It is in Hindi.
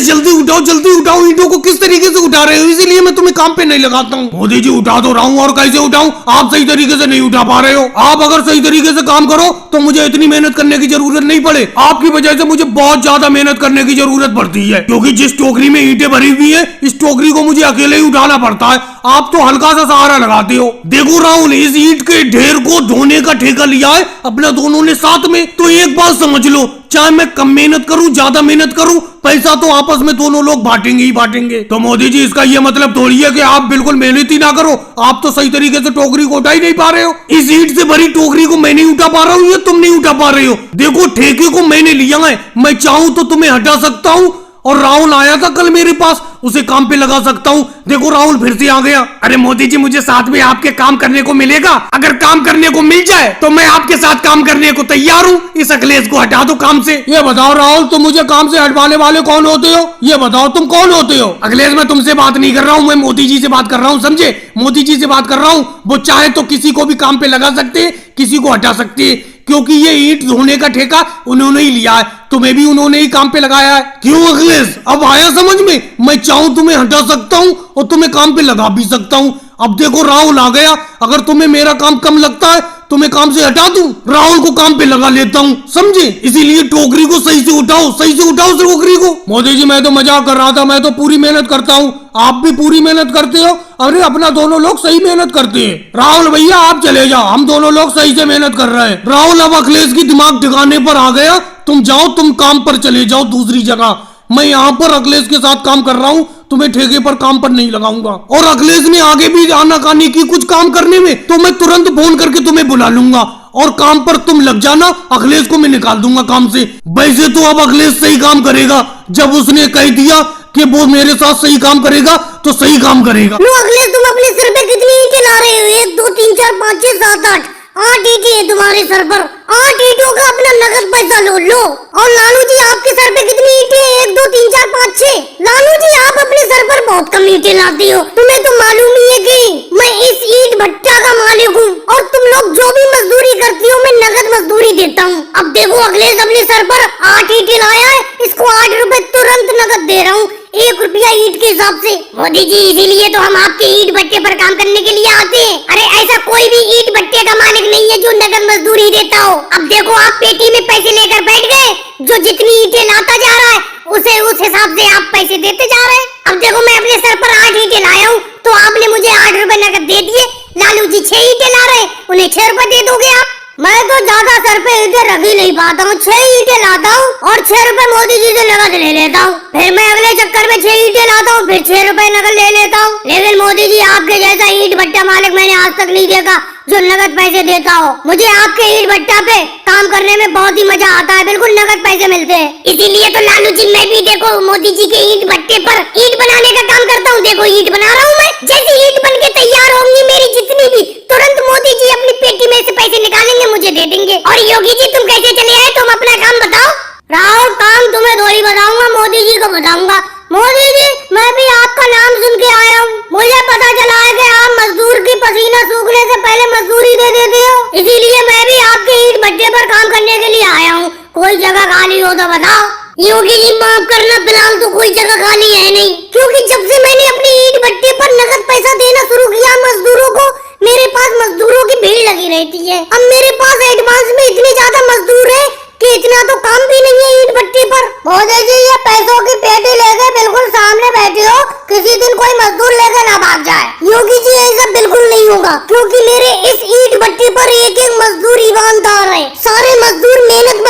अखिलेश जल्दी उठाओ, ईंटों को किस तरीके से उठा रहे हो, इसीलिए मैं तुम्हें काम पे नहीं लगाता हूँ। मोदी जी उठा तो रहा हूँ, और कैसे उठाऊं, आप सही तरीके से नहीं उठा पा रहे हो। आप अगर सही तरीके से काम करो तो मुझे इतनी मेहनत करने की जरूरत नहीं पड़े। आपकी वजह से मुझे बहुत ज्यादा मेहनत करने की जरूरत पड़ती है, क्योंकि जिस टोकरी में ईंटें भरी हुई है, इस टोकरी को मुझे अकेले ही उठाना पड़ता है। आप तो हल्का सा सहारा लगाते हो। देखो राहुल, इस ईंट के ढेर को ढोने का ठेका लिया है अपना दोनों ने साथ में। तो एक बात समझ लो, चाहे मैं कम मेहनत करूं ज्यादा मेहनत करूं, पैसा तो आपस में दोनों लोग बांटेंगे ही बांटेंगे। तो मोदी जी, इसका ये मतलब थोड़ी है कि आप बिल्कुल मेहनत ही ना करो। आप तो सही तरीके से टोकरी को उठा ही नहीं पा रहे हो। इस ईंट से भरी टोकरी को मैं नहीं उठा पा रहा हूँ, ये तुम नहीं उठा पा रहे हो। देखो, ठेके को मैंने लिया है, मैं चाहूं तो तुम्हें हटा सकता हूँ। और राहुल आया था कल मेरे पास, उसे काम पे लगा सकता हूँ। देखो राहुल फिर से आ गया। अरे मोदी जी, मुझे साथ में आपके काम करने को मिलेगा। अगर काम करने को मिल जाए तो मैं आपके साथ काम करने को तैयार हूँ। इस अखिलेश को हटा दो काम से। ये बताओ राहुल, तुम मुझे काम से हटवाने वाले कौन होते हो? ये बताओ तुम कौन होते हो? अखिलेश, मैं तुमसे बात नहीं कर रहा हूँ, मैं मोदी जी से बात कर रहा हूँ, समझे? मोदी जी से बात कर रहा हूँ। वो चाहे तो किसी को भी काम पे लगा सकते, किसी को हटा सकते, क्योंकि ये ईंट धोने का ठेका उन्होंने ही लिया है। तुम्हें भी उन्होंने ही काम पे लगाया है। क्यों अखिलेश, अब आया समझ में? मैं चाहूं तुम्हें हटा सकता हूं और तुम्हें काम पे लगा भी सकता हूं। अब देखो राहुल आ गया। अगर तुम्हें मेरा काम कम लगता है तो मैं काम से हटा दूं, राहुल को काम पे लगा लेता हूं, समझे? इसीलिए टोकरी को सही से उठाओ, सही से उठाओ टोकरी को। मोदी जी, मैं तो मजाक कर रहा था, मैं तो पूरी मेहनत करता हूँ। आप भी पूरी मेहनत करते हो। अरे अपना दोनों लोग सही मेहनत करते हैं। राहुल भैया आप चले जाओ, हम दोनों लोग सही से मेहनत कर रहे हैं। राहुल, अब अखिलेश की दिमाग ठिकाने पर आ गया। तुम जाओ, तुम काम पर चले जाओ दूसरी जगह। मैं यहाँ पर अखिलेश के साथ काम कर रहा हूँ, तुम्हें ठेके पर काम पर नहीं लगाऊंगा। और अखिलेश ने आगे भी आनाकानी की कुछ काम करने में, तो मैं तुरंत फोन करके तुम्हें बुला लूंगा और काम पर तुम लग जाना। अखिलेश को मैं निकाल दूंगा काम से। वैसे तो अब अखिलेश सही काम करेगा, जब उसने कह दिया कि वो मेरे साथ सही काम करेगा तो सही काम करेगा। लो अखिलेश, तुम अपने सर पे कितनी ईंटें ला रहे हो? 1 2 3 4 5 6 7 8 8 ईंटें हैं तुम्हारे सर पर। 8 ईंटों का अपना नगद पैसा लो। और लालू जी, आपके सर पे कितनी ईंटें हैं? 1 2 3 4 5 6। लालू जी, आप अपने सर पर बहुत कम ईंटें लाते हो। तुम्हें तो मालूम ही है कि मैं इस ईंट भट्टा का मालिक हूँ, और तुम लोग जो भी मजदूरी करती हो मैं नगद मजदूरी देता हूँ। अब देखो अखिलेश अपने सर पर 8 ईंटें लाया है, इसको 8 रुपए तुरंत नगद दे रहा हूँ, 1 रुपया ईंट के हिसाब से। मोदी जी, इसीलिए तो हम आपके ईंट भट्टे पर काम करने के लिए आते हैं। अरे ऐसा कोई भी ईंट भट्टे का मालिक नहीं है जो नगद मजदूरी देता हो। अब देखो, आप पेटी में पैसे लेकर बैठ गए, जो जितनी ईंटें लाता जा रहा है उसे उस हिसाब से आप पैसे देते जा रहे हैं। अब देखो, मैं अपने सर पर 8 ईंटें लाया हूँ, तो आपने मुझे 8 रुपए नगद दे दिए। लालू जी 6 ईंटें ला रहे, उन्हें 6 रुपए दे दोगे आप? मैं तो ज्यादा सर पे ईंटें रख ही नहीं पाता हूँ। 6 ईंटें लाता हूँ और 6 रुपए मोदी जी से नगद ले लेता हूँ। फिर मैं अगले चक्कर में 6 ईंटें लाता हूँ, फिर 6 रुपए नगद ले लेता हूँ। लेकिन मोदी जी, आपके जैसा ईंट भट्टा मालिक मैंने आज तक नहीं देखा जो नगद पैसे देता हो। मुझे आपके ईंट भट्टा पे काम करने में बहुत ही मजा आता है, बिल्कुल नगद पैसे मिलते हैं। इसीलिए तो लालू जी, मैं भी देखो मोदी जी के ईंट भट्टे पर ईंट बनाने का काम करता हूँ। देखो ईंट बना रहा हूँ मैं। जैसे ईंट बन के तैयार होंगी मेरी जितनी भी, तुरंत मोदी जी अपनी पेटी में से पैसे निकालेंगे, मुझे दे देंगे। और योगी जी, तुम कैसे चले आए? तुम अपना काम बताओ। राहुल, काम तुम्हें थोड़ी बताऊंगा, मोदी जी को बताऊंगा। मोदी जी, मैं भी आपका नाम सुन के आया हूँ। मुझे पता चला है कि आप मजदूर की पसीना सूखने से पहले मजदूरी दे देते हो, इसीलिए मैं भी आपके ईंट भट्टे पर काम करने के लिए आया हूँ। कोई जगह खाली हो तो बताओ। योगी जी माफ करना, फिलहाल तो कोई जगह खाली है नहीं, क्योंकि जब से मैंने अपने ईंट भट्टे पर नगद पैसा देना शुरू किया मजदूरों को, मेरे पास मजदूरों की भीड़ लगी रहती है। अब मेरे पास एडवांस में इतने ज्यादा मजदूर है कि इतना तो काम भी नहीं है ईंट भट्टे पर। मोदी जी, ये पैसों की पेटी लेके बिल्कुल सामने बैठे हो, किसी दिन कोई मजदूर लेकर ना भाग जाए। योगी जी, ऐसा बिल्कुल नहीं होगा, क्योंकि मेरे इस ईंट भट्टे पर एक एक मजदूर ईमानदार है। सारे मजदूर मेहनत